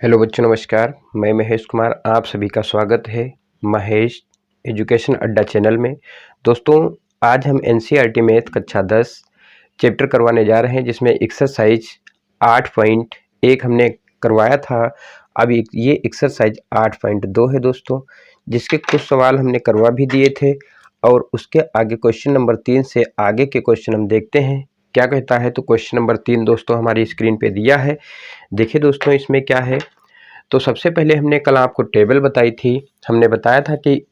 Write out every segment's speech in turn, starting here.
Hello बच्चों, नमस्कार। मैं महेश कुमार, आप सभी का स्वागत है महेश एजुकेशन अड्डा चैनल में। दोस्तों, आज हम एनसीईआरटी मैथ कक्षा 10 चैप्टर करवाने जा रहे हैं, जिसमें एक्सरसाइज 8.1 हमने करवाया था। अब ये एक्सरसाइज 8.2 है दोस्तों, जिसके कुछ सवाल हमने करवा भी दिए थे और उसके आगे क्वेश्चन नंबर 3 से आगे के क्वेश्चन हम देखते हैं क्या कहता है। तो क्वेश्चन नंबर 3 दोस्तों हमारी स्क्रीन पे दिया है। देखिए दोस्तों, इसमें क्या है। तो सबसे पहले हमने कल आपको टेबल बताई थी। हमने बताया था कि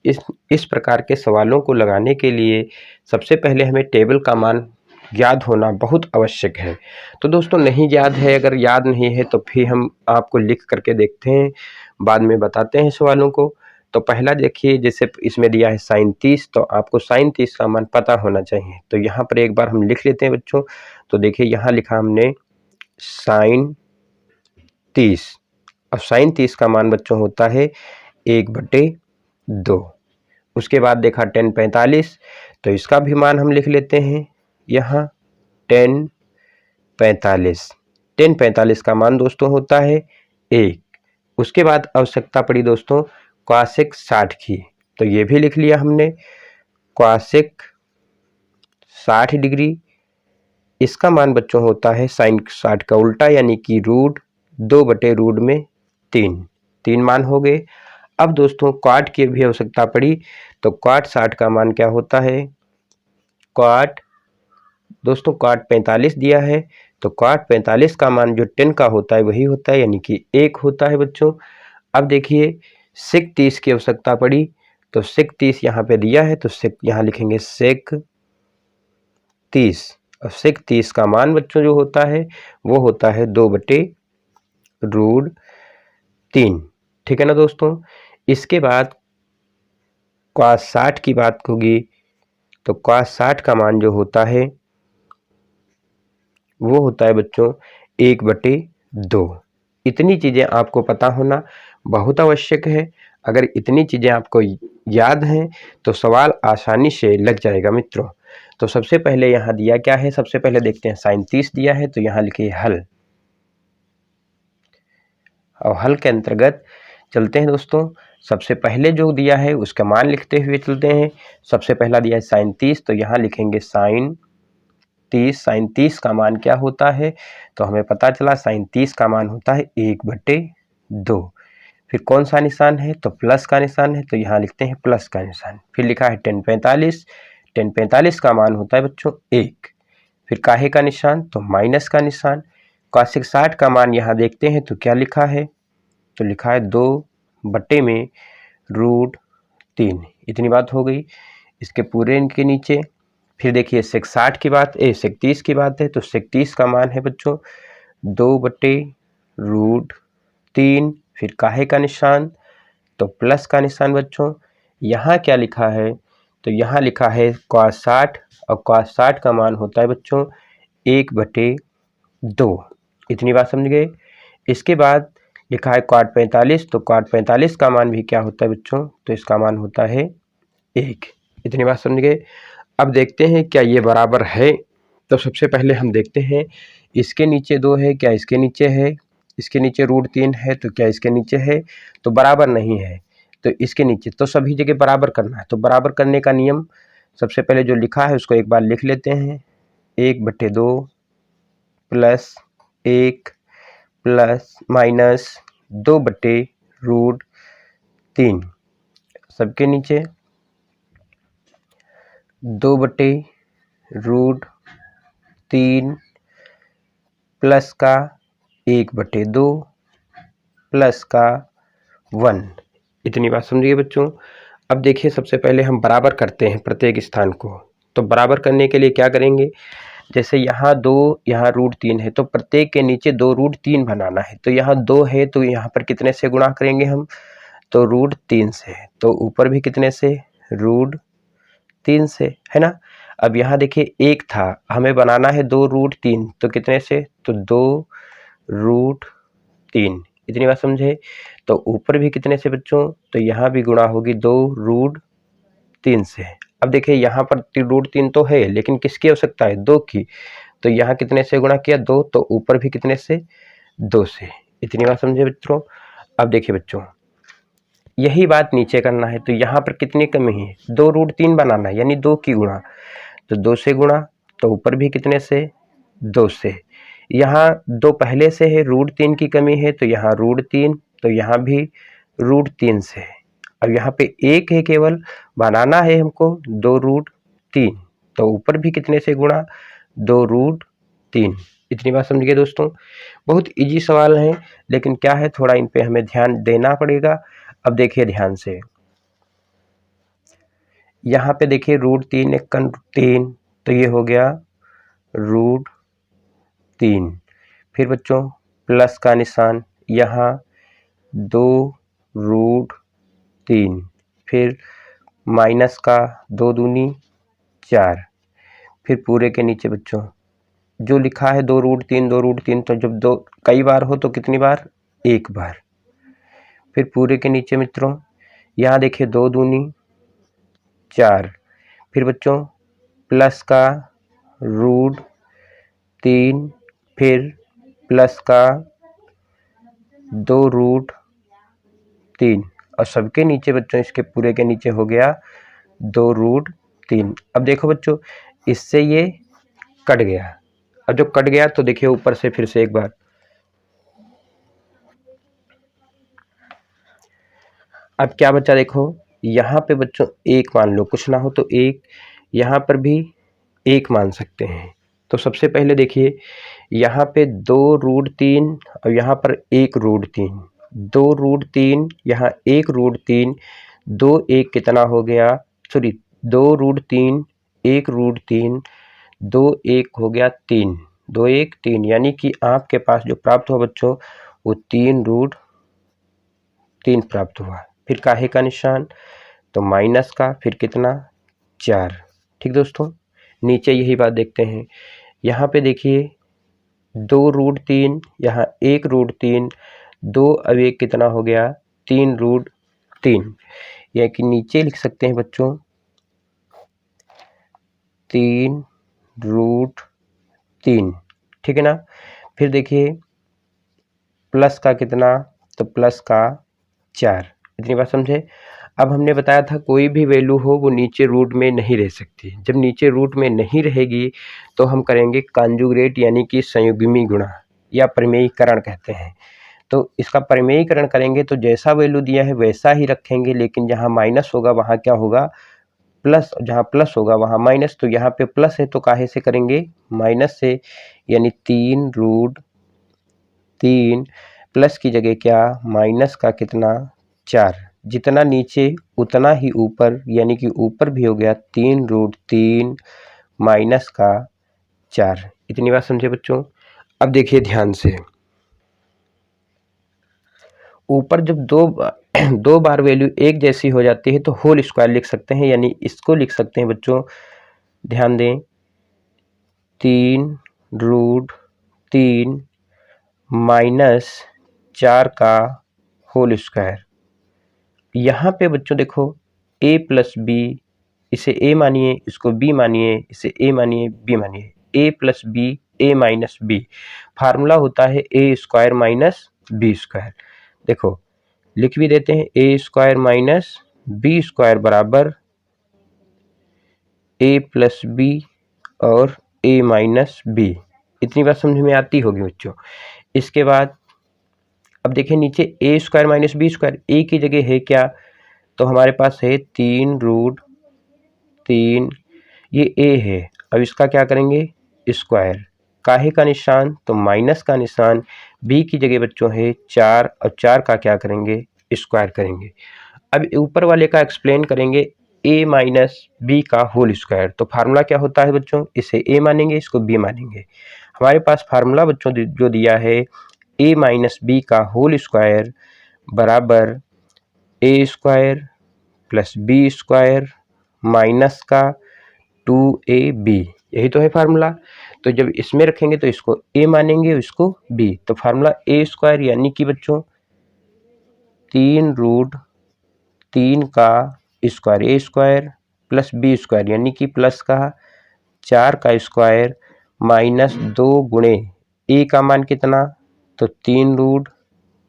इस प्रकार के सवालों को लगाने के लिए सबसे पहले हमें टेबल का मान याद होना बहुत आवश्यक है। तो दोस्तों, नहीं याद है, अगर याद नहीं है तो फिर हम आपको लिख करके देखते हैं, बाद में बताते हैं सवालों को। तो पहला देखिए, जैसे इसमें दिया है sin 30, तो आपको sin 30 का मान पता होना चाहिए। तो यहाँ पर एक बार हम लिख लेते हैं बच्चों। तो देखिए, यहाँ लिखा हमने sin 30। अब sin 30 का मान बच्चों होता है 1/2। उसके बाद देखा tan 45, तो इसका भी मान हम लिख लेते हैं यहाँ tan 45। tan 45 का मान दोस्तों होता है 1। उसके बाद आवश्यकता पड़ी दोस्तों cosec 60 की, तो ये भी लिख लिया हमने cosec 60 डिग्री। इसका मान बच्चों होता है sin 60 का उल्टा, यानी कि √2/√3। 3 मान हो गए। अब दोस्तों क्वाट की भी आवश्यकता पड़ी, तो क्वाट 60 का मान क्या होता है। क्वाट दोस्तों क्वाट 45 दिया है, तो क्वाट 45 का मान जो 10 का होता है वही होता है, यानी कि 1 होता है बच्चों। अब देखिए sec 30 की आवश्यकता पड़ी, तो sec 30 यहाँ पे दिया है, तो sec यहाँ लिखेंगे sec 30। और sec 30 का मान बच्चों जो होता है वो होता है 2/√3। ठीक है ना दोस्तों। इसके बाद cos 60 की बात होगी, तो cos 60 का मान जो होता है वो होता है बच्चों 1/2। इतनी चीज़ें आपको पता होना बहुत आवश्यक है। अगर इतनी चीज़ें आपको याद हैं तो सवाल आसानी से लग जाएगा मित्रों। तो सबसे पहले यहाँ दिया क्या है, सबसे पहले देखते हैं sin 30 दिया है, तो यहाँ लिखिए हल। और हल के अंतर्गत चलते हैं दोस्तों। सबसे पहले जो दिया है उसका मान लिखते हुए चलते हैं। सबसे पहला दिया है sin 30, तो यहाँ लिखेंगे sin 30 का मान क्या होता है, तो हमें पता चला sin 30 का मान होता है 1/2। फिर कौन सा निशान है, तो प्लस का निशान है, तो यहाँ लिखते हैं प्लस का निशान। फिर लिखा है tan 45 का मान होता है बच्चों 1। फिर काहे का निशान, तो माइनस का निशान। cosec 60 का मान यहाँ देखते हैं, तो क्या लिखा है, तो लिखा है 2/√3। इतनी बात हो गई इसके पूरे इनके नीचे। फिर देखिए sec 60 की बात, sec 30 की बात है, तो sec 30 का मान है बच्चों 2/√3। फिर काहे का निशान, तो प्लस का निशान बच्चों। यहाँ क्या लिखा है, तो यहाँ लिखा है cos 60, और cos 60 का मान होता है बच्चों 1/2। इतनी बात समझ गए। इसके बाद लिखा है cot 45, तो cot 45 का मान भी क्या होता है बच्चों, तो इसका मान होता है 1। इतनी बात समझ गए। अब देखते हैं क्या ये बराबर है। तो सबसे पहले हम देखते हैं इसके नीचे 2 है, क्या इसके नीचे है, इसके नीचे √3 है, तो क्या इसके नीचे है, तो बराबर नहीं है। तो इसके नीचे तो सभी जगह बराबर करना है। तो बराबर करने का नियम, सबसे पहले जो लिखा है उसको एक बार लिख लेते हैं। 1/2 प्लस 1 प्लस माइनस 2/√3, सबके नीचे 2/√3 प्लस का 1/2 प्लस का 1। इतनी बात समझिए बच्चों। अब देखिए सबसे पहले हम बराबर करते हैं प्रत्येक स्थान को। तो बराबर करने के लिए क्या करेंगे, जैसे यहाँ 2, यहाँ √3 है, तो प्रत्येक के नीचे 2√3 बनाना है। तो यहाँ 2 है, तो यहाँ पर कितने से गुणा करेंगे हम, तो √3 से। तो ऊपर भी कितने से, √3 से, है ना। अब यहाँ देखिए 1 था, हमें बनाना है 2√3, तो कितने से, तो 2√3। इतनी बात समझे। तो ऊपर भी कितने से बच्चों, तो यहाँ भी गुणा होगी 2√3 से। अब देखिए यहाँ पर √3 तो है, लेकिन किसकी आवश्यकता है, 2 की। तो यहाँ कितने से गुणा किया, 2, तो ऊपर भी कितने से, 2 से। इतनी बात समझे बच्चों। अब देखिए बच्चों, यही बात नीचे करना है। तो यहाँ पर कितनी कमी है, 2√3 बनाना है, यानी 2 की गुणा। तो 2 से गुणा, तो ऊपर भी कितने से, 2 से। यहाँ 2 पहले से है, √3 की कमी है, तो यहाँ √3, तो यहाँ भी √3 से। अब यहाँ पे 1 है, केवल बनाना है हमको 2√3, तो ऊपर भी कितने से गुणा, 2√3। इतनी बात समझ गए दोस्तों। बहुत इजी सवाल है, लेकिन क्या है, थोड़ा इन पे हमें ध्यान देना पड़ेगा। अब देखिए ध्यान से, यहाँ पे देखिए √3 1 3, तो ये हो गया √3। फिर बच्चों प्लस का निशान, यहाँ 2√3, फिर माइनस का 2 दूनी 4, फिर पूरे के नीचे बच्चों जो लिखा है 2√3 2√3, तो जब दो कई बार हो तो कितनी बार, एक बार। फिर पूरे के नीचे मित्रों यहाँ देखिए 2 दूनी 4, फिर बच्चों प्लस का √3, फिर प्लस का 2√3, और सबके नीचे बच्चों इसके पूरे के नीचे हो गया 2√3। अब देखो बच्चों, इससे ये कट गया। अब जो कट गया तो देखिए ऊपर से फिर से एक बार, अब क्या बच्चा, देखो यहाँ पे बच्चों एक मान लो, कुछ ना हो तो एक, यहाँ पर भी एक मान सकते हैं। तो सबसे पहले देखिए यहाँ पे 2√3 और यहाँ पर 1√3, 2√3 यहाँ 1√3, 2 1 कितना हो गया, सॉरी 2√3 1√3, 2 1 हो गया 3, 2 1 3, यानी कि आपके पास जो प्राप्त हुआ बच्चों वो 3√3 प्राप्त हुआ। फिर काहे का निशान, तो माइनस का, फिर कितना 4। ठीक दोस्तों, नीचे यही बात देखते हैं। यहाँ पे देखिए 2√3, यहाँ 1√3, 2 अब 1 कितना हो गया 3√3, यानी कि नीचे लिख सकते हैं बच्चों 3√3। ठीक है ना। फिर देखिए प्लस का कितना, तो प्लस का 4। इतनी बात समझे। अब हमने बताया था कोई भी वैल्यू हो वो नीचे रूट में नहीं रह सकती। जब नीचे रूट में नहीं रहेगी तो हम करेंगे कॉन्जुगेट, यानी कि संयुग्मी गुणा या परिमेयीकरण कहते हैं। तो इसका परिमेयीकरण करेंगे तो जैसा वैल्यू दिया है वैसा ही रखेंगे, लेकिन जहाँ माइनस होगा वहाँ क्या होगा, प्लस, जहाँ प्लस होगा वहाँ माइनस। तो यहाँ पे प्लस है तो काहे से करेंगे, माइनस से, यानी 3√3 प्लस की जगह क्या, माइनस का कितना 4, जितना नीचे उतना ही ऊपर, यानी कि ऊपर भी हो गया 3√3 माइनस का 4। इतनी बात समझे बच्चों। अब देखिए ध्यान से, ऊपर जब दो बार वैल्यू एक जैसी हो जाती है तो होल स्क्वायर लिख सकते हैं, यानी इसको लिख सकते हैं बच्चों, ध्यान दें, 3√3 माइनस 4 का होल स्क्वायर। यहाँ पे बच्चों देखो a प्लस बी, इसे a मानिए, इसको b मानिए, इसे a मानिए, b मानिए, a plus b, a minus b. Formula होता है a square minus b square. देखो लिख भी देते हैं, a square minus b square बराबर a प्लस बी और a माइनस बी। इतनी बात समझ में आती होगी बच्चों। इसके बाद अब देखिए नीचे a square minus b square, a की जगह है क्या, तो हमारे पास है 3√3, ये a है। अब इसका क्या करेंगे, स्क्वायर, काहे का निशान, तो माइनस का निशान, b की जगह बच्चों है 4, और 4 का क्या करेंगे, स्क्वायर करेंगे। अब ऊपर वाले का एक्सप्लेन करेंगे, a माइनस बी का होल स्क्वायर। तो फार्मूला क्या होता है बच्चों, इसे a मानेंगे, इसको b मानेंगे। हमारे पास फार्मूला बच्चों जो दिया है, a माइनस बी का होल स्क्वायर बराबर a square plus b square minus का 2ab, यही तो है फार्मूला। तो जब इसमें रखेंगे तो इसको a मानेंगे, इसको b, तो फार्मूला a स्क्वायर यानी कि बच्चों 3√3 का square, a square plus b square यानी कि प्लस का 4 का स्क्वायर माइनस 2 गुणे a का मान कितना, तो 3√3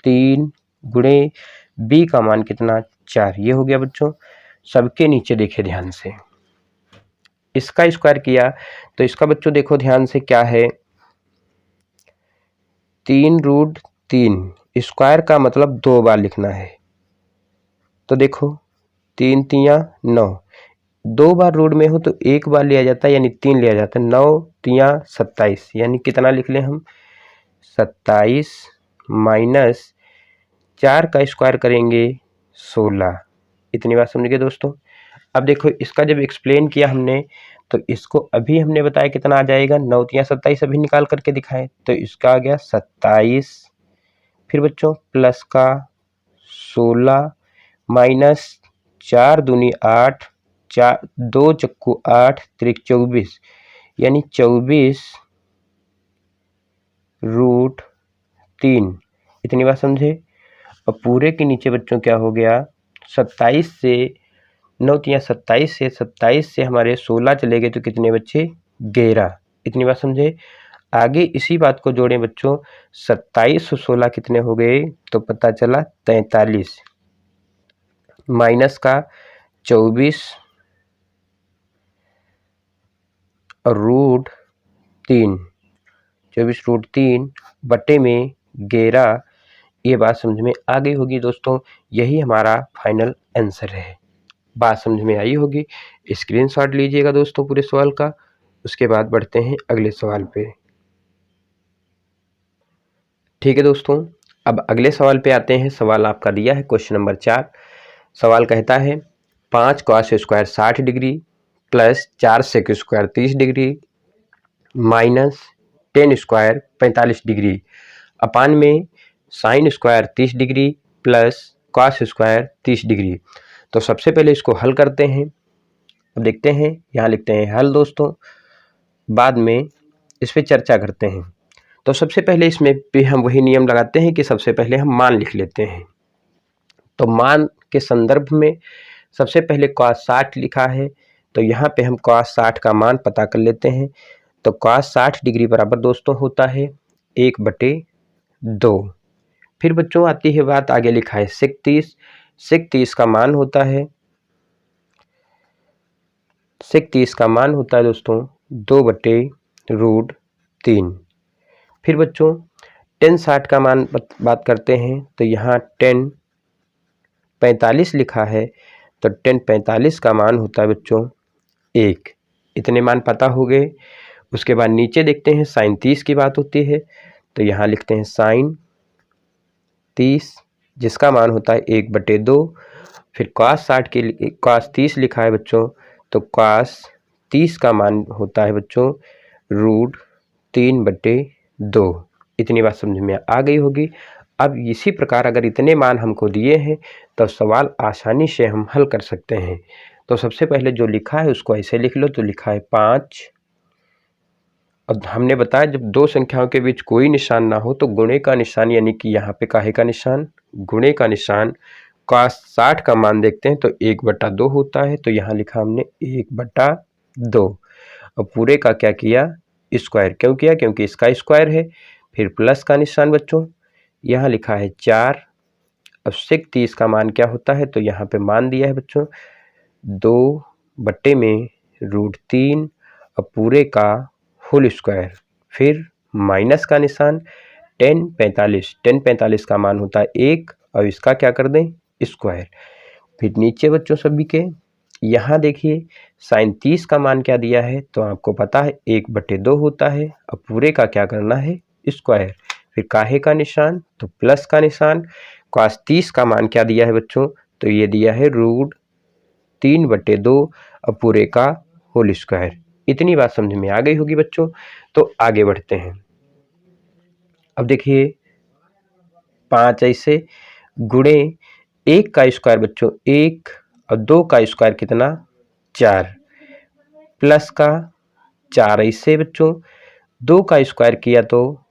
3 गुणे b का मान कितना 4। ये हो गया बच्चों। सबके नीचे देखिए ध्यान से, इसका स्क्वायर किया तो इसका बच्चों देखो ध्यान से क्या है, 3√3। स्क्वायर का मतलब 2 बार लिखना है। तो देखो 3 तिया 9, 2 बार रूट में हो तो 1 बार लिया जाता है यानी 3 लिया जाता है। 9 तिया 27 यानी कितना लिख लें हम 27 माइनस 4 का स्क्वायर करेंगे 16। इतनी बात समझ गए दोस्तों। अब देखो इसका जब एक्सप्लेन किया हमने तो इसको अभी हमने बताया कितना आ जाएगा, 9 तिया 27 अभी निकाल करके दिखाएं तो इसका आ गया 27, फिर बच्चों प्लस का 16 माइनस 4 दूनी 8, 4 2 चक्कू 8 त्रिक 24 यानी 24√3। इतनी बात समझे। अब पूरे के नीचे बच्चों क्या हो गया, 27 से 9 तिया 27 से हमारे 16 चले गए तो कितने बच्चे 11। इतनी बात समझे। आगे इसी बात को जोड़ें बच्चों, 27 और 16 कितने हो गए तो पता चला 43 माइनस का 24√3, 24√3 बटे में 11। ये बात समझ में आ गई होगी दोस्तों। यही हमारा फाइनल आंसर है। बात समझ में आई होगी। स्क्रीनशॉट लीजिएगा दोस्तों पूरे सवाल का। उसके बाद बढ़ते हैं अगले सवाल पे। ठीक है दोस्तों, अब अगले सवाल पे आते हैं। सवाल आपका दिया है क्वेश्चन नंबर 4। सवाल कहता है 5 cos square 60 degree plus 4 sec square 30 degree minus 10 square 45 degree upon में sine square 30 degree plus cos square 30 degree. तो सबसे पहले इसको हल करते हैं। अब देखते हैं, यहाँ लिखते हैं हल दोस्तों, बाद में इस पर चर्चा करते हैं। तो सबसे पहले इसमें भी हम वही नियम लगाते हैं कि सबसे पहले हम मान लिख लेते हैं। तो मान के संदर्भ में सबसे पहले cos 60 लिखा है तो यहाँ पे हम cos 60 का मान पता कर लेते हैं। तो cos 60 डिग्री बराबर दोस्तों होता है 1/2। फिर बच्चों आती है बात, आगे लिखा है sec 30। sec 30 का मान होता है, sec 30 का मान होता है दोस्तों 2/√3। फिर बच्चों tan 60 का मान बात करते हैं तो यहाँ tan 45 लिखा है तो tan 45 का मान होता है बच्चों 1। इतने मान पता हो गए। उसके बाद नीचे देखते हैं sin 30 की बात होती है तो यहाँ लिखते हैं sin 30 जिसका मान होता है 1/2। फिर cos 60 के लिए cos 30 लिखा है बच्चों तो cos 30 का मान होता है बच्चों √3/2। इतनी बात समझ में आ गई होगी। अब इसी प्रकार अगर इतने मान हमको दिए हैं तो सवाल आसानी से हम हल कर सकते हैं। तो सबसे पहले जो लिखा है उसको ऐसे लिख लो। तो लिखा है 5। अब हमने बताया जब दो संख्याओं के बीच कोई निशान ना हो तो गुणे का निशान, यानी कि यहाँ पे काहे का निशान, गुणे का निशान। cos 60 का मान देखते हैं तो 1/2 होता है तो यहाँ लिखा हमने 1/2। और पूरे का क्या किया, स्क्वायर। क्यों किया, क्योंकि इसका स्क्वायर है। फिर प्लस का निशान बच्चों, यहाँ लिखा है 4। अब sec 30 का मान क्या होता है तो यहाँ पे मान दिया है बच्चों 2/√3 और पूरे का होल स्क्वायर। फिर माइनस का निशान tan 45 का मान होता है 1 और इसका क्या कर दें स्क्वायर। फिर नीचे बच्चों सभी के यहाँ देखिए sin 30 का मान क्या दिया है तो आपको पता है 1/2 होता है और पूरे का क्या करना है स्क्वायर। फिर काहे का निशान तो प्लस का निशान। cos 30 का मान क्या दिया है बच्चों तो ये दिया है √3/2 और पूरे का होल स्क्वायर। इतनी बात समझ में आ गई होगी बच्चों। तो आगे बढ़ते हैं। अब देखिए 5 ऐसे गुणे 1 का स्क्वायर बच्चों 1 और 2 का स्क्वायर कितना 4 प्लस का 4 ऐसे बच्चों 2 का स्क्वायर किया तो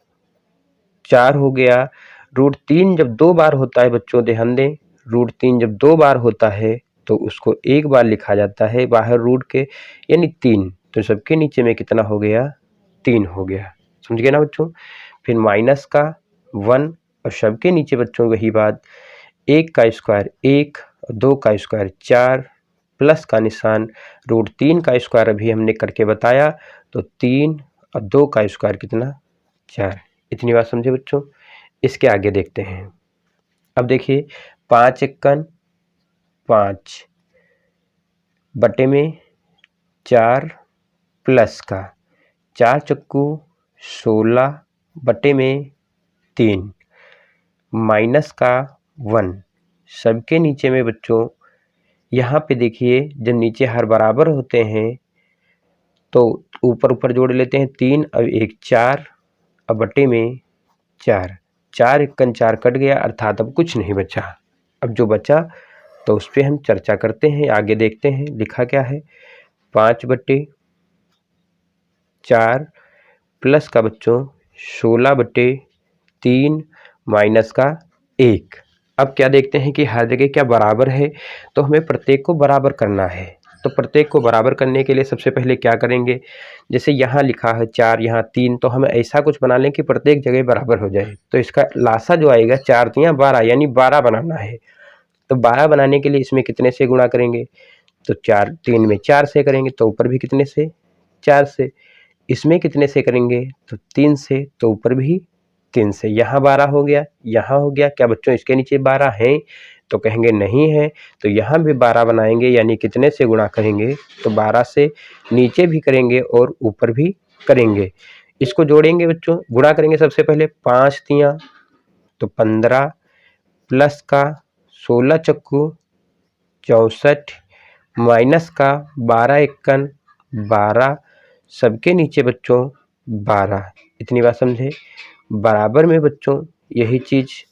4 हो गया। √3 जब 2 बार होता है बच्चों ध्यान दें, √3 जब 2 बार होता है तो उसको 1 बार लिखा जाता है बाहर रूट के, यानी 3। तो सबके नीचे में कितना हो गया 3 हो गया। समझ गए ना बच्चों। फिर माइनस का 1 और सबके नीचे बच्चों वही बात, 1 का स्क्वायर 1, 2 का स्क्वायर 4, प्लस का निशान, √3 का स्क्वायर अभी हमने करके बताया, तो 3 और 2 का स्क्वायर कितना 4। इतनी बात समझे बच्चों। इसके आगे देखते हैं। अब देखिए 5 एकन 5 बटे में 4 प्लस का 4 चक्कू 16 बटे में 3 माइनस का 1। सबके नीचे में बच्चों यहाँ पे देखिए जब नीचे हर बराबर होते हैं तो ऊपर ऊपर जोड़ लेते हैं 3 और 1 4 और बटे में 4, 4 एकन 4 कट गया, अर्थात अब कुछ नहीं बचा। अब जो बचा तो उस पर हम चर्चा करते हैं, आगे देखते हैं लिखा क्या है। 5 बटे 4 प्लस का बच्चों 16 बटे 3 माइनस का 1। अब क्या देखते हैं कि हर जगह क्या बराबर है, तो हमें प्रत्येक को बराबर करना है। तो प्रत्येक को बराबर करने के लिए सबसे पहले क्या करेंगे, जैसे यहाँ लिखा है 4 यहाँ 3, तो हमें ऐसा कुछ बना लें कि प्रत्येक जगह बराबर हो जाए। तो इसका लासा जो आएगा 4 3 12, यानी 12 बनाना है। तो 12 बनाने के लिए इसमें कितने से गुणा करेंगे, तो 4 3 में 4 से करेंगे, तो ऊपर भी कितने से 4 से। इसमें कितने से करेंगे, तो 3 से, तो ऊपर भी 3 से। यहाँ 12 हो गया, यहाँ हो गया। क्या बच्चों इसके नीचे 12 हैं, तो कहेंगे नहीं है, तो यहाँ भी 12 बनाएंगे, यानी कितने से गुणा करेंगे, तो 12 से। नीचे भी करेंगे और ऊपर भी करेंगे। इसको जोड़ेंगे बच्चों, गुणा करेंगे सबसे पहले 5 तियाँ तो 15 प्लस का 16 चक्कू 64 माइनस का 12 एकन 12, सबके नीचे बच्चों 12। इतनी बात समझे। बराबर में बच्चों यही चीज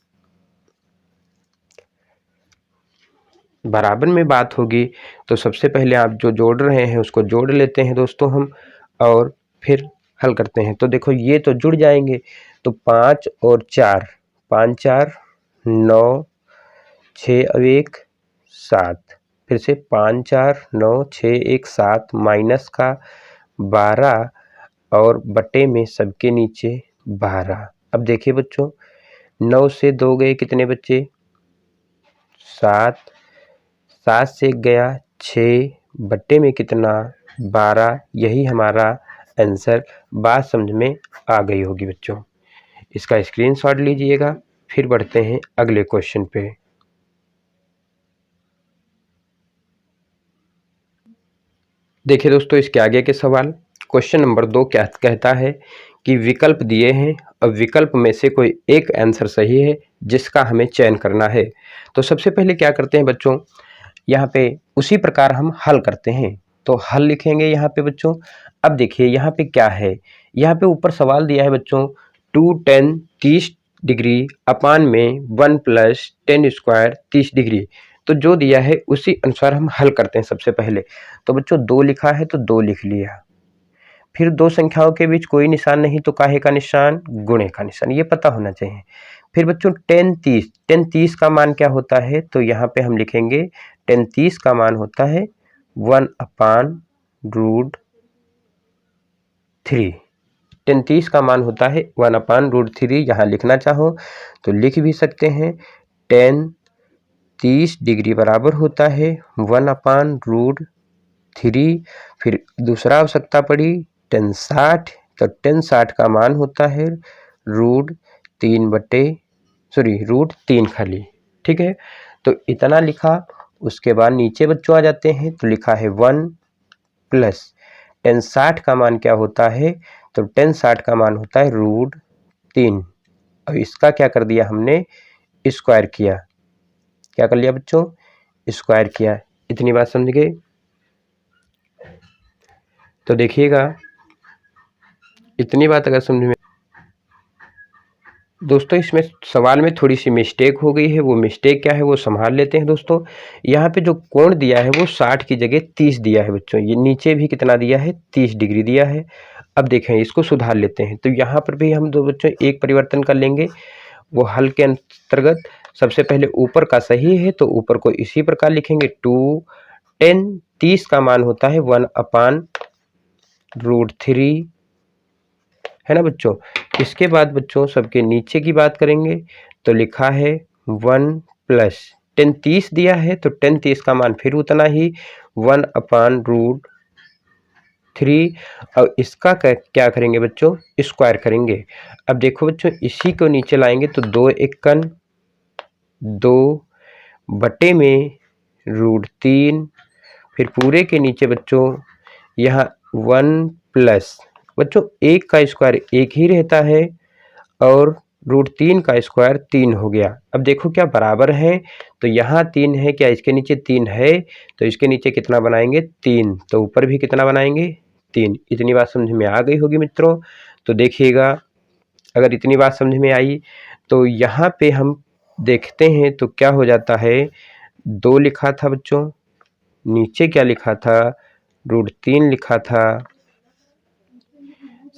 बराबर में बात होगी, तो सबसे पहले आप जो जोड़ रहे हैं उसको जोड़ लेते हैं दोस्तों हम, और फिर हल करते हैं। तो देखो ये तो जुड़ जाएंगे, तो 5 और 4, 5 4 9, 6 और 1 7, फिर से 5 4 9 6 1 7 माइनस का 12 और बटे में सबके नीचे 12। अब देखिए बच्चों 9 से 2 गए, कितने बच्चे 7, 7 से 1 गया 6 बटे में कितना 12। यही हमारा आंसर। बात समझ में आ गई होगी बच्चों। इसका स्क्रीनशॉट लीजिएगा। फिर बढ़ते हैं अगले क्वेश्चन पे। देखिए दोस्तों इसके आगे के सवाल, क्वेश्चन नंबर 2 क्या कहता है कि विकल्प दिए हैं और विकल्प में से कोई एक आंसर सही है जिसका हमें चयन करना है। तो सबसे पहले क्या करते हैं बच्चों, यहाँ पे उसी प्रकार हम हल करते हैं। तो हल लिखेंगे यहाँ पे बच्चों। अब देखिए यहाँ पे क्या है, यहाँ पे ऊपर सवाल दिया है बच्चों 2 10 30 डिग्री अपान में 1 + 10 स्क्वायर 30 डिग्री। तो जो दिया है उसी अनुसार हम हल करते हैं सबसे पहले। तो बच्चों 2 लिखा है तो 2 लिख लिया, फिर दो संख्याओं के बीच कोई निशान नहीं तो काहे का निशान, गुणे का निशान, ये पता होना चाहिए। फिर बच्चों 10 30 का मान क्या होता है, तो यहाँ पे हम लिखेंगे 10 30 का मान होता है 1/√3। 10 30 का मान होता है 1/√3। यहाँ लिखना चाहो तो लिख भी सकते हैं। 10 30 डिग्री बराबर होता है 1/√3। फिर दूसरा आवश्यकता पड़ी 10 60, तो 10 60 का मान होता है √3 खाली। ठीक है, तो इतना लिखा। उसके बाद नीचे बच्चों आ जाते हैं, तो लिखा है 1 + 10 60 का मान क्या होता है, तो 10 60 का मान होता है √3। और इसका क्या कर दिया हमने, स्क्वायर किया। क्या कर लिया बच्चों, स्क्वायर किया। इतनी बात समझ गए। तो देखिएगा इतनी बात अगर समझ में, दोस्तों इसमें सवाल में थोड़ी सी मिस्टेक हो गई है। वो मिस्टेक क्या है वो संभाल लेते हैं दोस्तों। यहाँ पे जो कोण दिया है वो 60 की जगह 30 दिया है बच्चों। ये नीचे भी कितना दिया है, 30 डिग्री दिया है। अब देखें इसको सुधार लेते हैं। तो यहाँ पर भी हम दो बच्चों एक परिवर्तन कर लेंगे वो हल के अंतर्गत। सबसे पहले ऊपर का सही है तो ऊपर को इसी प्रकार लिखेंगे 2 10 30 का मान होता है 1/√3, है ना बच्चों। इसके बाद बच्चों सबके नीचे की बात करेंगे तो लिखा है 1 प्लस 10 30 दिया है तो 10 30 का मान फिर उतना ही 1/√3। और इसका क्या करेंगे बच्चों, स्क्वायर करेंगे। अब देखो बच्चों इसी को नीचे लाएंगे तो 2 एकन 2 बटे में √3, फिर पूरे के नीचे बच्चों यहाँ 1 प्लस बच्चों 1 का स्क्वायर 1 ही रहता है और √3 का स्क्वायर 3 हो गया। अब देखो क्या बराबर है, तो यहाँ 3 है, क्या इसके नीचे 3 है, तो इसके नीचे कितना बनाएंगे 3, तो ऊपर भी कितना बनाएंगे 3। इतनी बात समझ में आ गई होगी मित्रों। तो देखिएगा अगर इतनी बात समझ में आई तो यहाँ पे हम देखते हैं तो क्या हो जाता है, 2 लिखा था बच्चों, नीचे क्या लिखा था √3 लिखा था,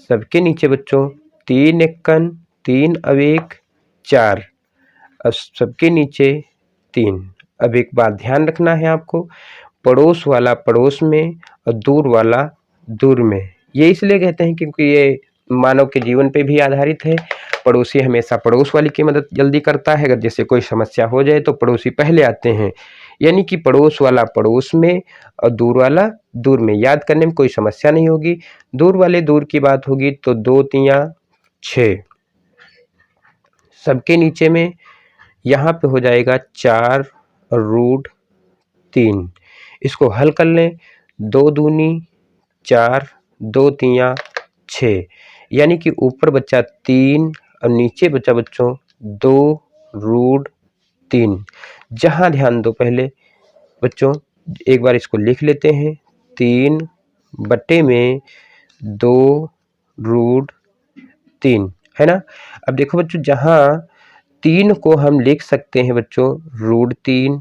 सबके नीचे बच्चों 3 एकन 3 अब 1 4, अब सबके नीचे 3। अब एक बात ध्यान रखना है आपको, पड़ोस वाला पड़ोस में और दूर वाला दूर में। ये इसलिए कहते हैं क्योंकि ये मानव के जीवन पे भी आधारित है। पड़ोसी हमेशा पड़ोस वाले की मदद जल्दी करता है, अगर जैसे कोई समस्या हो जाए तो पड़ोसी पहले आते हैं। यानी कि पड़ोस वाला पड़ोस में और दूर वाला दूर में, याद करने में कोई समस्या नहीं होगी। दूर वाले दूर की बात होगी तो 2 तियां 6, सबके नीचे में यहाँ पे हो जाएगा 4√3। इसको हल कर लें, 2 दूनी 4 2 तियां 6, यानी कि ऊपर बचा 3 और नीचे बचा बच्चों 2√3। जहाँ ध्यान दो पहले बच्चों, एक बार इसको लिख लेते हैं, 3 बटे में 2√3 है ना। अब देखो बच्चों जहाँ 3 को हम लिख सकते हैं बच्चों √3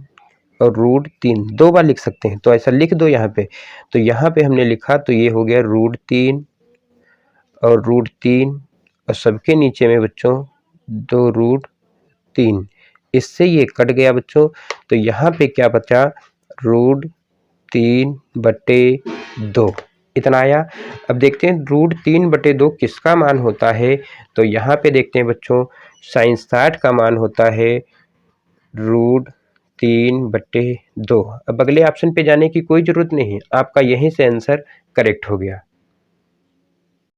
और √3 2 बार लिख सकते हैं, तो ऐसा लिख दो यहाँ पे। तो यहाँ पे हमने लिखा तो ये हो गया √3 और √3 और सबके नीचे में बच्चों 2√3। इससे ये कट गया बच्चों, तो यहाँ पे क्या बचा √3/2 इतना आया। अब देखते हैं √3/2 किसका मान होता है, तो यहाँ पे देखते हैं बच्चों sin 60 का मान होता है √3/2। अब अगले ऑप्शन पे जाने की कोई ज़रूरत नहीं, आपका यहीं से आंसर करेक्ट हो गया।